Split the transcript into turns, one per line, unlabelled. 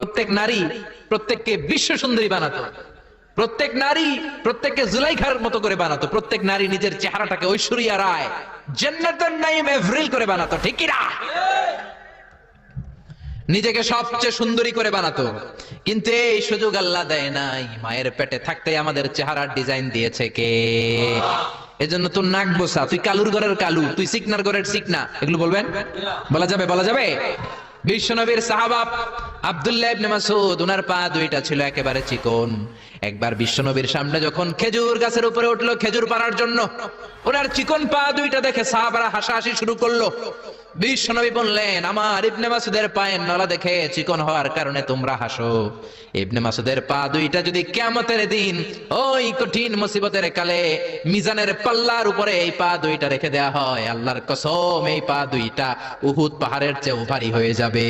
প্রত্যেক নারী প্রত্যেককে বিশ্ব সুন্দরী বানাতো, প্রত্যেক নারী প্রত্যেককে জুলাইখার মতো করে বানাতো, প্রত্যেক নারী নিজের চেহারাটাকে ঐশ্বরিয়া রায়, জান্নাতুন নাঈম এভরিল করে বানাতো, ঠিক কি না? নিজেকে সবচেয়ে সুন্দরী করে বানাতো। কিন্তু এই সুযোগ আল্লাহ দেয় নাই। মায়ের পেটে থাকতে আমাদের চেহারার ডিজাইন দিয়েছে কে? এজন্য তোর নাক বসা, তুই কালুর ঘরের কালু, তুই সিকনার ঘরের সিকনা, এগুলো বলবেন? বলা যাবে? বলা যাবে? বিশ্বনবীর সাহাবা আব্দুল্লাহ ইবনে মাসউদ, ওনার পা দুইটা ছিল একেবারে চিকন। একবার বিশ্বনবীর সামনে যখন খেজুর গাছের উপরে উঠলো খেজুর পাড়ার জন্য, ওনার চিকন পা দুইটা দেখে সাহাবারা হাসাহাসি শুরু করলো। বিশ্বনবী বললেন, আমার ইবনে মাসউদের পায়ের নলা দেখে চিকন হওয়ার কারণে তোমরা হাসো। ইবনে মাসউদের পা দুইটা যদি কিয়ামতের দিন ওই কঠিন মুসিবতের কালে মিজানের পাল্লার উপরে এই পা দুইটা রেখে দেয়া হয়, আল্লাহর কসম এই পা দুইটা উহুদ পাহাড়ের চেয়েও ভারী হয়ে যাবে।